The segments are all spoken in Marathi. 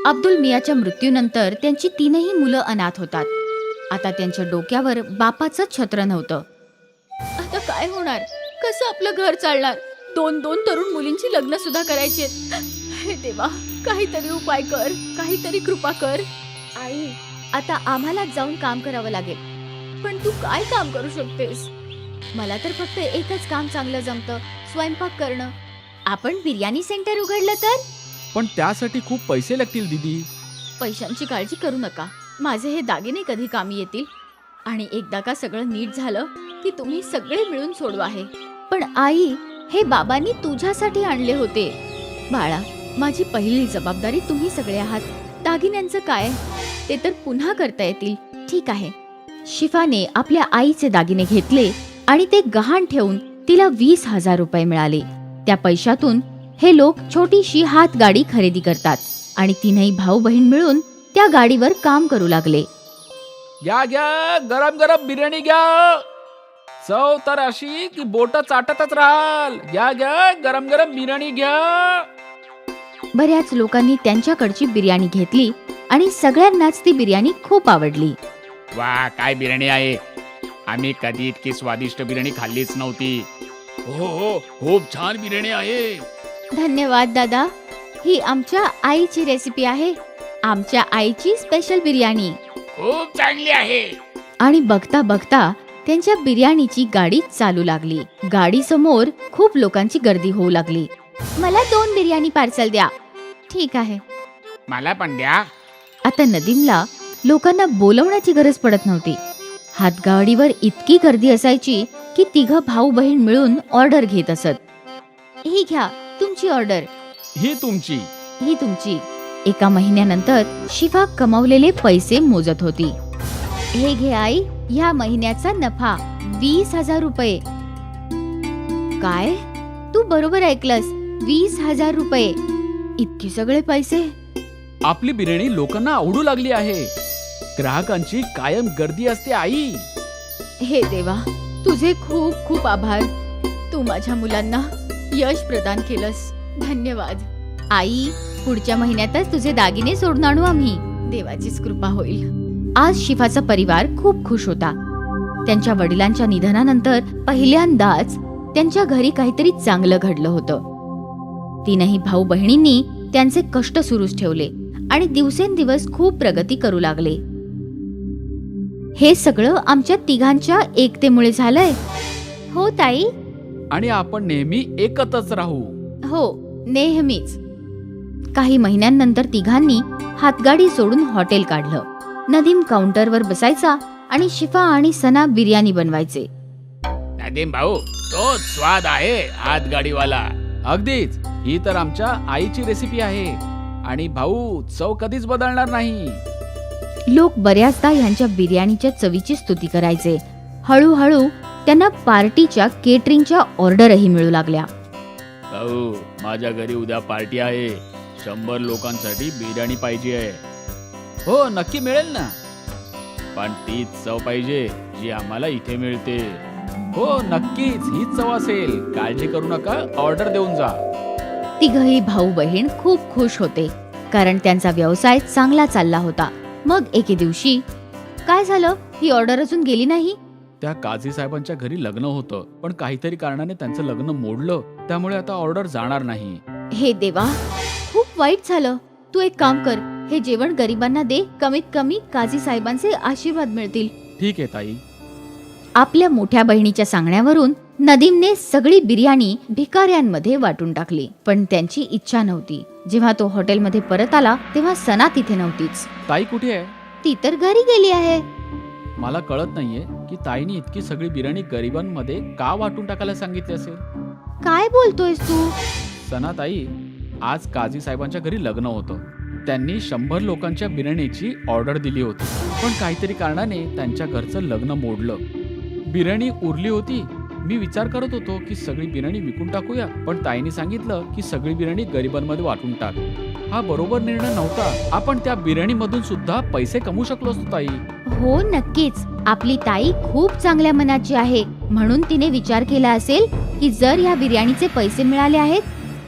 अब्दुल मियाच्या मृत्यूनंतर त्यांची तीनही मुलं अनाथ होतात. आता त्यांच्या डोक्यावर बापाचं छत्र नव्हतं. आता काय होणार? कसं आपलं घर चालणार? दोन तरुण मुलींची लग्न सुद्धा करायची. हे देवा, काहीतरी उपाय कर, काहीतरी कृपा कर. आई, आता आम्हाला जाऊन काम करावं लागेल. पण तू काय काम करू शकतेस? मला तर फक्त एकच काम चांगलं जमतं, स्वयंपाक करणं. आपण बिर्याणी सेंटर उघडलं तर? पण त्यासाठी खूप पैसे लागतील दीदी. पैशांची काळजी करू नका. माझे हे दागिने कधी कामी येतील. आणि एकदा का सगळं नीट झालं की तुम्ही सगळे मिळून सोडवा आहे. पण आई, हे बाबांनी तुझ्यासाठी आणले होते. बाळा, माझी पहिली जबाबदारी तुम्ही सगळे आहात. दागिन्यांचं काय? ते तर पुन्हा करता येतील. ठीक आहे. शिफाने आपल्या आईचे दागिने घेतले आणि ते गहाण ठेवून तिला 20,000 रुपये मिळाले. त्या पैशातून हे लोक छोटीशी हातगाडी खरेदी करतात आणि तीनही भाऊ बहीण मिळून त्या गाडीवर काम करू लागले. घ्या घ्या, गरम गरम बिर्याणी घ्या. चव तर अशी की बोट चाटतच राहाल. घ्या घ्या, गरम गरम बिर्याणी घ्या. बऱ्याच लोकांनी त्यांच्याकडची बिर्याणी घेतली आणि सगळ्यांनाच ती बिर्याणी खूप आवडली. वा, काय बिर्याणी आहे. आम्ही कधी इतकी स्वादिष्ट बिर्याणी खाल्लीच नव्हती. हो हो, खूप छान बिर्याणी आहे. धन्यवाद दादा. ही आमच्या आईची रेसिपी आहे. आमच्या आईची स्पेशल बिर्याणी. खूप चांगली आहे. आणि बघता बघता त्यांच्या बिर्याणीची गाडी चालू लागली. गाडी समोर खूप लोकांची गर्दी होऊ लागली. मला 2 बिर्याणी पार्सल द्या. ठीक आहे. मला पण द्या. आता नदीमला लोकांना बोलवण्याची गरज पडत नव्हती. हातगाडीवर इतकी गर्दी असायची की तिघं भाऊ बहीण मिळून ऑर्डर घेत असत. ही घ्या तुमची ऑर्डर. ही तुमची. ही तुमची. एका महिन्यानंतर शिफा कमावलेले पैसे मोजत होती. हे घे आई, ह्या महिन्याचा नफा 20,000 रुपये. काय? तू बरोबर ऐकलंस, 20,000 रुपये. इतके सगळे पैसे? आपली बिर्याणी लोकांना आवडू लागली आहे. ग्राहकांची कायम गर्दी असते आई. हे देवा, तुझे खूप खूप आभार. तू माझ्या मुलांना यश प्रदान केलंस. धन्यवाद. आई, पुढच्या महिन्यातच तुझे दागिने सोडून आणू आम्ही. देवाचीच कृपा होईल. आज शिफाचा परिवार खूप खुश होता. त्यांच्या वडिलांच्या निधनानंतर पहिल्यांदाच त्यांच्या घरी काहीतरी चांगलं घडलं होतं. तीनही भाऊ बहिणींनी त्यांचे कष्ट सुरूच ठेवले आणि दिवसेंदिवस खूप प्रगती करू लागले. हे सगळं आमच्या तिघांच्या एकतेमुळे झालंय. हो ताई. आणि आपण नेहमी एकत्रच राहू. हो, नेहमीच. काही महिन्यांनंतर तिघांनी हातगाडी सोडून हॉटेल काढलं. नदीम काउंटरवर बसायचा आणि शिफा आणि सना बिर्याणी बनवायचे. नदीम भाऊ, तो स्वाद आहे हातगाडीवाला. अगदीच. ही तर आमच्या आईची रेसिपी आहे आणि भाऊ, चव कधीच बदलणार नाही. लोक बऱ्याचदा ह्यांच्या बिर्याणीच्या चवीची स्तुती करायचे. हळूहळू त्यांना पार्टीच्या केटरिंगच्या ऑर्डरही मिळू लागल्या. भाऊ, माझ्या घरी उद्या पार्टी आहे. 100 लोकांसाठी बिर्याणी पाहिजे आहे. हो, नक्की मिळेल ना. पण तीच चव पाहिजे जी आम्हाला इथे मिळते. हो, नक्कीच हीच चव असेल. काळजी करू नका, ऑर्डर देऊन जा. तिघही भाऊ बहीण खूप खुश होते कारण त्यांचा व्यवसाय चांगला चालला होता. मग एके दिवशी काय झालं? ही ऑर्डर अजून गेली नाही. त्या काझी साहेबांच्या घरी लग्न होतं, पण काहीतरी कारणाने त्यांचं लग्न मोडलं. त्यामुळे आता ऑर्डर जाणार नाही. हे देवा, खूप वाईट झालं. तू एक काम कर, हे जेवण गरिबांना दे. कमीत कमी काझी साहेबांचे आशीर्वाद मिळतील. ठीक आहे ताई. आपल्या मोठ्या बहिणीच्या सांगण्यावरून नदीमने सगळी बिर्याणी भिकाऱ्यांमध्ये वाटून टाकली. पण त्यांची इच्छा नव्हती. जेव्हा तो हॉटेलमध्ये परत आला तेव्हा सना तिथे नव्हतीच. ताई कुठे आहे? ती तर घरी गेली आहे. मला कळत नाहीये की ताईने इतकी सगळी बिर्याणी गरिबांमध्ये का वाटून टाकायला सांगितली असेल. काय बोलतोयस तू? सना ताई, आज काझी साहेबांच्या घरी लग्न होतं. त्यांनी 100 लोकांच्या बिर्याणीची ऑर्डर दिली होती, पण काहीतरी कारणाने त्यांच्या घरचं लग्न मोडलं. बिर्याणी उरली होती. मी विचार करत होतो की सगळी बिर्याणी विकून टाकूया, पण ताईने सांगितलं की सगळी बिर्याणी गरिबांमध्ये वाटून टाक. हा बरोबर निर्णय नव्हता. आपण त्या बिर्याणी मधून सुद्धा पैसे कमवू शकलो असतो ताई. हो, नक्कीच. आपली ताई खूप चांगल्या मनाची आहे. म्हणून तिने विचार केला असेल की जर ह्या बिर्याणीचे पैसे मिळाले आहेत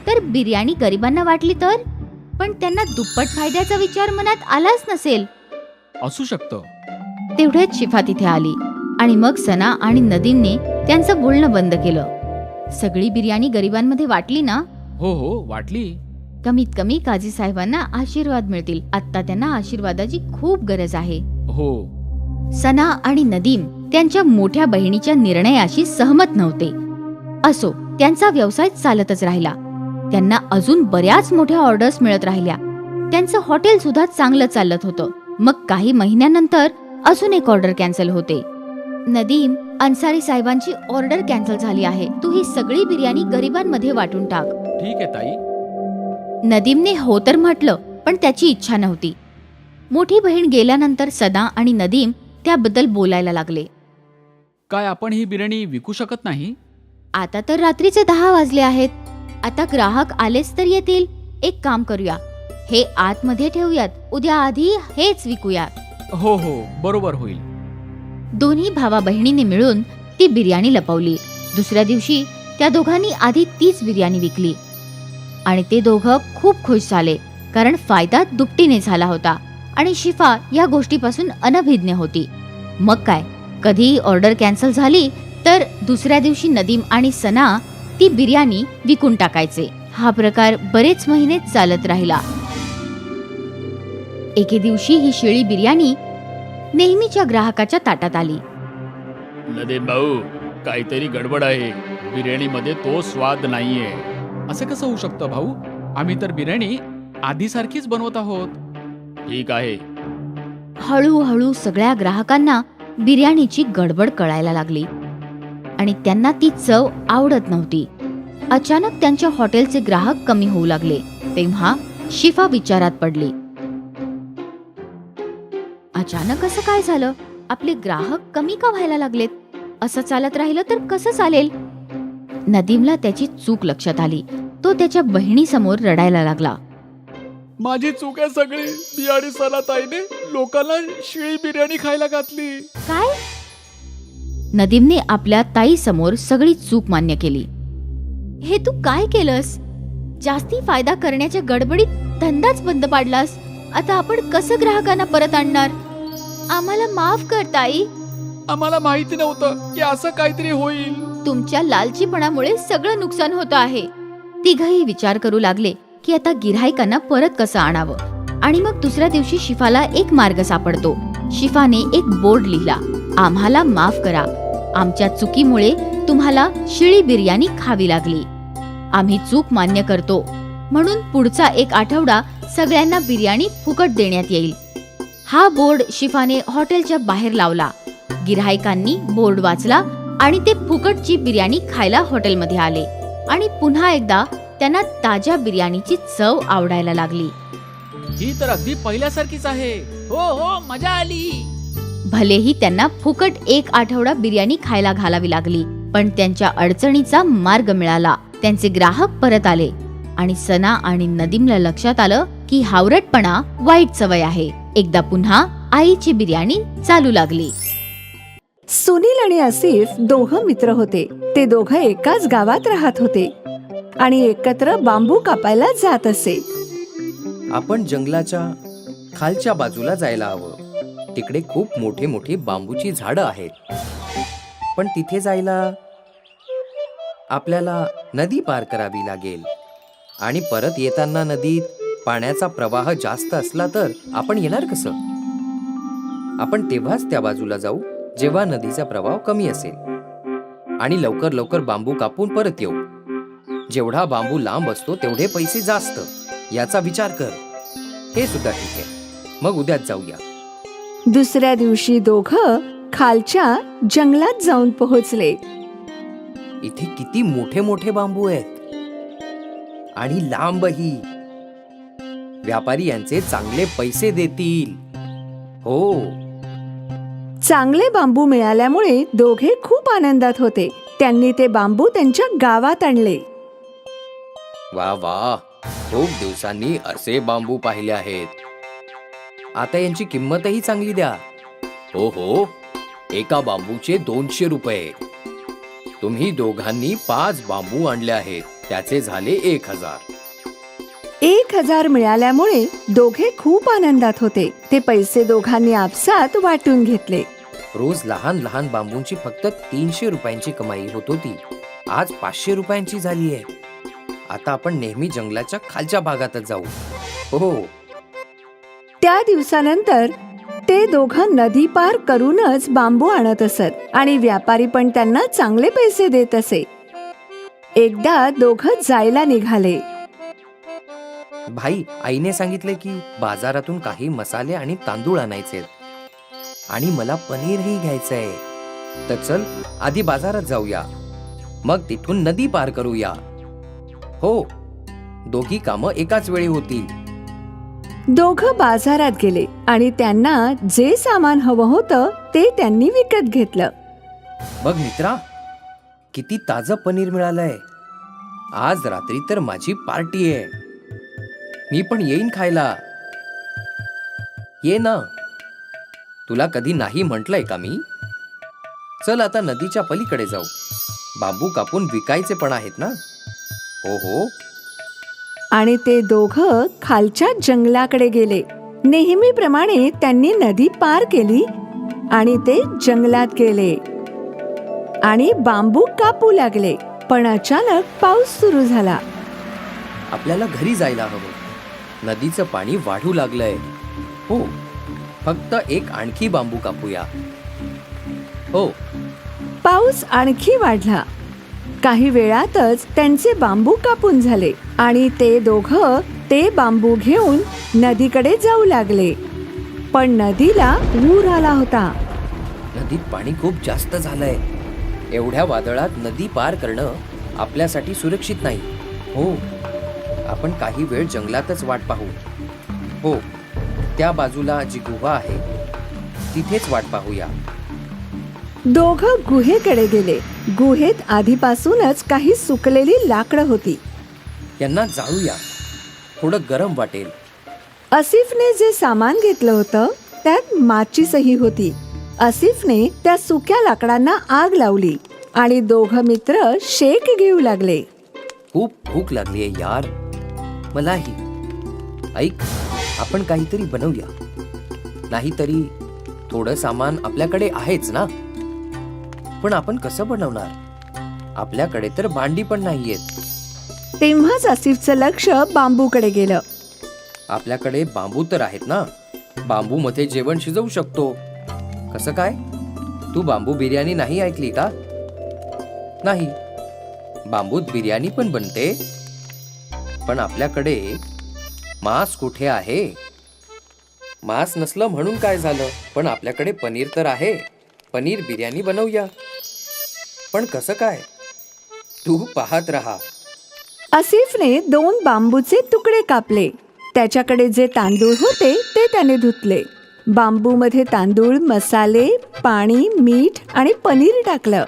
तर बिर्याणी गरिबांना वाटली तर. पण त्यांना दुप्पट फायद्याचा विचार मनात आलाच नसेल. असू शकतं. तेवढ्यात शिफा तिथे आली आणि मग सना आणि नदीमने त्यांचं बोलणं बंद केलं. सगळी बिर्याणी गरिबांमध्ये वाटली ना? हो हो, वाटली. कमीत कमी काझी साहेबांना आशीर्वाद मिळतील. आता त्यांना आशीर्वादाची खूप गरज आहे. हो. सना आणि नदीम त्यांच्या मोठ्या बहिणीच्या निर्णयाशी सहमत नव्हते. असो, त्यांचा व्यवसाय चालतच राहिला. त्यांना अजून बऱ्याच मोठ्या ऑर्डर्स मिळत राहिल्या. त्यांचं हॉटेल सुद्धा चांगलं चालत होतं. मग काही महिन्यानंतर अजून एक ऑर्डर कॅन्सल होते. नदीम, अन्सारी साहेबांची ऑर्डर कॅन्सल झाली आहे. तू ही सगळी बिर्याणी गरिबांमध्ये वाटून टाक. ठीक आहे ताई. नदीमने हो तर म्हटलं, पण त्याची इच्छा नव्हती. मोठी बहीण गेल्यानंतर सना आणि नदीम त्याबद्दल बोलायला लागले. काय आपण ही बिर्याणी विकू शकत नाही? आता तर रात्रीचे 10 वाजले आहेत. आता ग्राहक आलेच तर येतील. एक काम करूया, हे आतमध्ये ठेवूयात. उद्या आधी हेच विकूया. हो हो, बरोबर होईल. दोन्ही भावा बहिणीने मिळून ती बिर्याणी लपवली. दुसऱ्या दिवशी त्या दोघांनी आधी तीच बिर्याणी विकली आणि ते दोघं खूप खुश झाले, कारण फायदा दुपटीने झाला होता आणि शिफा या गोष्टीपासून अनभिज्ञ होती. मग काय, कधीही ऑर्डर कॅन्सल झाली तर दुसऱ्या दिवशी नदीम आणि सना ती बिर्याणी विकून टाकायचे. हा प्रकार बरेच महिने चालत राहिला. एके दिवशी ही शिळी बिर्याणी नेहमीच्या ग्राहकाच्या ताटात आली. नदीम भाऊ, काहीतरी गडबड आहे. बिर्याणीमध्ये तो स्वाद नाहीये. असं कसं होऊ शकतं भाऊ? आम्ही तर बिर्याणी आधीसारखीच बनवत आहोत. ठीक आहे. हळूहळू सगळ्या ग्राहकांना बिर्याणीची गडबड कळायला लागली आणि त्यांना ती चव आवडत नव्हती. अचानक त्यांच्या हॉटेलचे ग्राहक कमी होऊ लागले. तेव्हा शिफा विचारात पडली. अचानक असं काय झालं? आपले ग्राहक कमी का व्हायला लागलेत? असं चालत राहिलं तर कसं चालेल? नदीमला त्याची चूक लक्षात आली. तो त्याच्या बहिणीसमोर रडायला लागला. माझी चूक आहे सगळी. मी आणि सना ताईने लोकांना शिळी बिर्याणी खायला घातली. काय? नदीमने आपल्या ताई समोर सगळी चूक मान्य केली. हे तू काय केलंस? जास्ती फायदा करण्याच्या गडबडीत धंदाच बंद पाडलास. आता आपण कसं ग्राहकांना परत आणणार? आम्हाला माफ कर ताई. आम्हाला माहिती नव्हतं की असं काहीतरी होईल. तुमच्या लालचीपणामुळे सगळं नुकसान होतं आहे. तिघही विचार करू लागले की आता गिऱ्हाईकांना परत कसं आणावं. आणि मग दुसऱ्या दिवशी शिफाला एक मार्ग सापडतो. शिफाने एक बोर्ड लिहिला. आम्हाला माफ करा. आमच्या चुकीमुळे तुम्हाला शिळी बिर्याणी खावी लागली. आम्ही चूक मान्य करतो, म्हणून पुढचा एक आठवडा सगळ्यांना बिर्याणी फुकट देण्यात येईल. हा बोर्ड शिफाने हॉटेलच्या बाहेर लावला. गिऱ्हाईकांनी बोर्ड वाचला आणि ते फुकटची बिर्याणी खायला हॉटेलमध्ये आले आणि पुन्हा एकदा त्यांना ताज्या बिर्याणीची चव आवडायला लागली. ही तर अगदी पहिल्यासारखीच आहे. हो हो, मजा आली. भलेही त्यांना फुकट एक आठवडा बिर्याणी खायला घालावी लागली, पण त्यांच्या अडचणीचा मार्ग मिळाला. त्यांचे ग्राहक परत आले आणि सना आणि नदीमला लक्षात आलं की हावरटपणा वाईट सवय आहे. एकदा पुन्हा आईची बिर्याणी चालू लागली. सुनील आणि आसिफ दोघं मित्र होते. ते दोघं एकाच गावात राहत होते आणि एकत्र बांबू कापायला जात असे. आपण जंगलाच्या खालच्या बाजूला जायला हवं. तिकडे खूप मोठे मोठे बांबूची झाडं आहेत. पण तिथे जायला आपल्याला नदी पार करावी लागेल आणि परत येताना नदीत पाण्याचा प्रवाह जास्त असला तर आपण येणार कसं? आपण तेव्हाच त्या बाजूला जाऊ जेव्हा नदीचा प्रवाह कमी असेल आणि लवकर लवकर बांबू कापून परत येऊ. जेवढा बांबू लांब असतो तेवढे पैसे जास्त. याचा विचार कर. हे सुद्धा ठीक आहे. मग उद्याच जाऊया. दुसऱ्या दिवशी दोघं खालच्या जंगलात जाऊन पोहोचले. इथे किती मोठे मोठे बांबू आहेत आणि लांबही. व्यापारी यांचे चांगले पैसे देतील. हो. चांगले बांबू मिळाल्यामुळे दोघे खूप आनंदात होते. त्यांनी ते बांबू त्यांच्या गावात आणले. वा वा, खूप दिवसांनी असे बांबू पाहिले आहेत. आता यांची किंमतही चांगली द्या. हो हो, एका बांबूचे 200 रुपये. तुम्ही दोघांनी 5 बांबू आणले आहेत, त्याचे झाले 1000. 1000 मिळाल्यामुळे दोघे खूप आनंदात होते. ते पैसे दोघांनी आपसात वाटून घेतले. रोज लहान लहान बांबूंची फक्त 300 रुपयांची कमाई होत होती. आज 500 रुपयांची झाली आहे. आता आपण नेहमी जंगलाच्या खालच्या भागातच जाऊ. हो. त्या दिवसानंतर ते दोघं नदी पार करूनच बांबू आणत असत आणि व्यापारी पण त्यांना चांगले पैसे देत असे. एकदा दोघं जायला निघाले. भाई, आईने सांगितले की बाजारातून काही मसाले आणि तांदूळ आणायचे आणि मला पनीरही घ्यायचंय. तर चल आधी बाजारात जाऊया, मग तिथून नदी पार करूया. हो, दोघी कामं एकाच वेळी होतील. दोघं बाजारात गेले आणि त्यांना जे सामान हवं होतं ते त्यांनी विकत घेतलं. बघ मित्रा, किती ताजं पनीर मिळालंय. आज रात्री तर माझी पार्टी आहे. मी पण येईन खायला. ये ना. तुला कधी नाही म्हटलंय का मी? चल आता नदीच्या पलीकडे जाऊ. बांबू कापून विकायचे पण आहेत ना. हो हो. आणि ते दोघं खालच्या जंगलाकडे गेले. नेहमीप्रमाणे त्यांनी नदी पार केली आणि ते जंगलात गेले आणि बांबू कापू लागले. पण अचानक पाऊस सुरू झाला. आपल्याला घरी जायला हवं. नदीचं पाणी वाढू लागलंय. हो, फक्त एक आणखी बांबू कापूया. हो. पाऊस आणखी वाढला. काही वेळातच त्यांचे बांबू कापून झाले आणि ते दोघं ते बांबू घेऊन नदीकडे जाऊ लागले. पण नदीला पूर आला होता. नदीत पाणी खूप जास्त झालंय. एवढ्या वादळात नदी पार करणं आपल्यासाठी सुरक्षित नाही. हो, आपण काही वेळ जंगलातच वाट पाहू. हो, त्या बाजूला जी गुहा आहे तिथेच वाट पाहूया. दोघं गुहेकडे गेले. गुहेत आधीपासूनच काही सुकलेली लाकडं होती. यांना जाळूया, थोडं गरम वाटेल. आसिफने जे सामान घेतलं होतं त्यात माचीसही होती. आसिफने त्या सुक्या लाकडांना आग लावली आणि दोघं मित्र शेक घेऊ लागले. खूप भूक लागलीये यार. मलाही. ऐक, आपण काहीतरी बनवूया. नाहीतरी थोडं सामान आपल्याकडे आहेच ना. पण आपण कसं बनवणार? आपल्याकडे तर भांडी पण नाहीयेत. तेव्हाच आसिफचं लक्ष बांबूकडे गेलं. आपल्याकडे बांबू तर आहेत ना. बांबू मध्ये जेवण शिजवू शकतो. कसं काय? तू बांबू बिर्याणी नाही ऐकली का? नाही, बांबूत बिर्याणी पण बनते. पण आपल्याकडे मांस कुठे आहे? मांस नसलं म्हणून काय झालं, पण आपल्याकडे पनीर तर आहे. पनीर बिर्याणी बनवूया. पण कसं काय? तू पाहत राहा. आसिफने 2 बांबूचे तुकडे कापले. त्याच्याकडे जे तांदूळ होते ते त्याने धुतले. बांबूमध्ये तांदूळ, मसाले, पाणी, मीठ आणि पनीर टाकलं.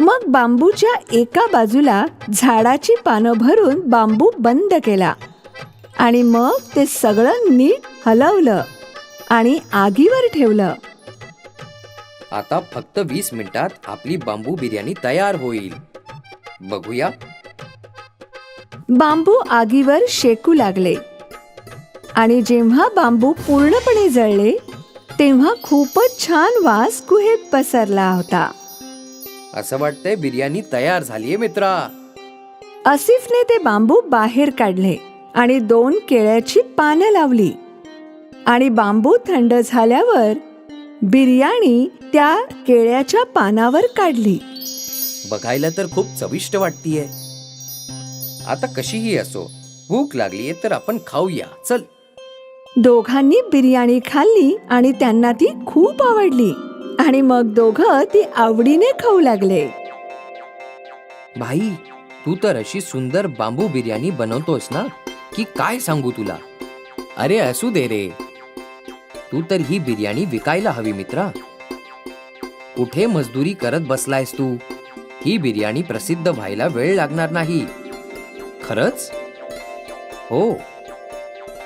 मग बांबूच्या एका बाजूला झाडाची पानं भरून बांबू बंद केला आणि मग ते सगळं नीट हलवलं आणि आगीवर ठेवलं. आता फक्त 20 मिनिटात आपली बांबू बिर्याणी तयार होईल. बघूया. बांबू आगीवर शेकू लागले आणि जेव्हा बांबू पूर्णपणे जळले तेव्हा खूपच छान वास गुहेत पसरला होता. असं वाटतंय बिर्याणी तयार झालीये मित्रा. आसिफने ते बांबू बाहेर काढले आणि 2 केळ्याची पानं लावली आणि बांबू थंड झाल्यावर बिर्याणी त्या केळ्याच्या पानावर काढली. बघायला तर खूप चविष्ट वाटतीये. आता कशीही असो, भूक लागलीये तर आपण खाऊया. चल. दोघांनी बिर्याणी खाल्ली आणि त्यांना ती खूप आवडली आणि मग दोघं ती आवडीने खाऊ लागले. भाई, तू तर अशी सुंदर बांबू बिर्याणी बनवतोस ना की काय सांगू तुला. अरे असू दे रे. तू तर ही बिर्याणी विकायला हवी मित्रा. कुठे मजदुरी करत बसलायस तू? ही बिर्याणी प्रसिद्ध व्हायला वेळ लागणार नाही. खरंच? हो.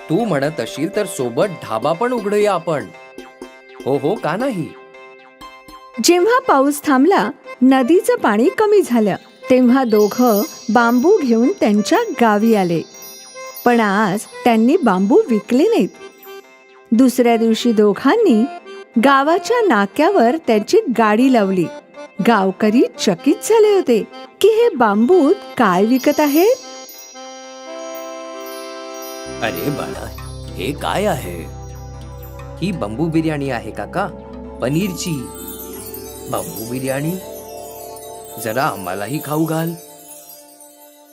तू म्हणत असशील तर सोबत ढाबा पण उघडूया आपण. हो हो, का नाही? जेव्हा पाऊस थांबला, नदीचं पाणी कमी झालं तेव्हा दोघं बांबू घेऊन त्यांच्या गावी आले. पण आज त्यांनी बांबू विकले नाहीत. दुसऱ्या दिवशी दोघांनी गावाच्या नाक्यावर त्यांची गाडी लावली. गावकरी चकित झाले होते की हे बांबू काय विकत आहेत. अरे बाळा, हे काय आहे? ही बांबू बिर्याणी आहे काका, पनीरची. बांबू बिर्याणी, जरा आम्हालाही खाऊ घाल.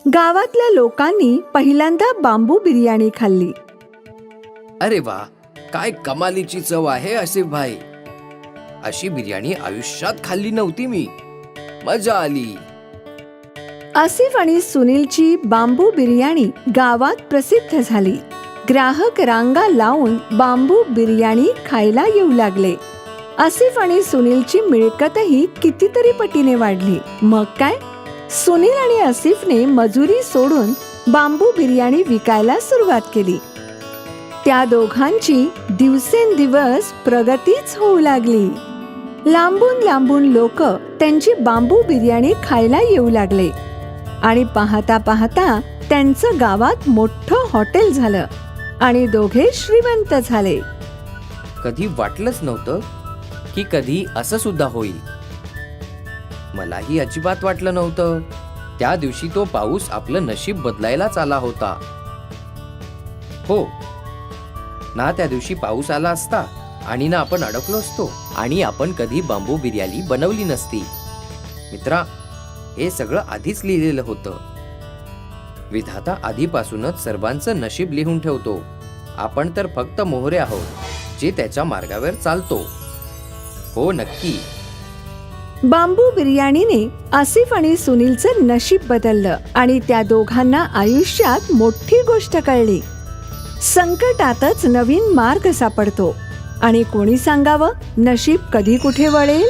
गावातल्या लोकांनी पहिल्यांदा बांबू बिर्याणी खाल्ली. अरे वा, काय कमालीची चव आहे आसिफ भाई. अशी बिर्याणी आयुष्यात खाल्ली नव्हती मी. मजा आली. आसिफ आणि सुनीलची बांबू बिर्याणी गावात प्रसिद्ध झाली. ग्राहक रांगा लावून बांबू बिर्याणी खायला येऊ लागले. आसिफ आणि सुनीलची मिळकतही कितीतरी पटीने वाढली. मग काय, सुनील आणि आसिफने मजुरी सोडून बांबू बिर्याणी विकायला सुरुवात केली. त्या दोघांची दिवसेंदिवस प्रगतीच होऊ लागली. लांबून लांबून लोक त्यांची बांबू बिर्याणी खायला येऊ लागले आणि पाहता पाहता त्यांचं गावात मोठं हॉटेल झालं आणि दोघे श्रीमंत झाले. कधी वाटलंच नव्हतं की कधी असं सुद्धा होईल. मलाही अजिबात वाटलं नव्हतं. त्या दिवशी तो पाऊस आपलं नशीब बदलायलाच आला होता. हो ना, त्या दिवशी पाऊस आला असता आणि ना आपण अडकलो असतो आणि आपण कधी बांबू बिर्याणी बनवली नसती. मित्रा, हे सगळं आधीच लिहिलेलं होतं. विधाता आधीपासूनच सर्वांचं नशीब लिहून ठेवतो. आपण तर फक्त मोहरे आहोत जे त्याच्या मार्गावर चालतो. हो, नक्की. बांबू बिर्याणीने आसिफ आणि सुनीलचं नशीब बदललं आणि त्या दोघांना आयुष्यात मोठी गोष्ट कळली. संकटातच नवीन मार्ग सापडतो आणि कोणी सांगावं नशीब कधी कुठे वळेल.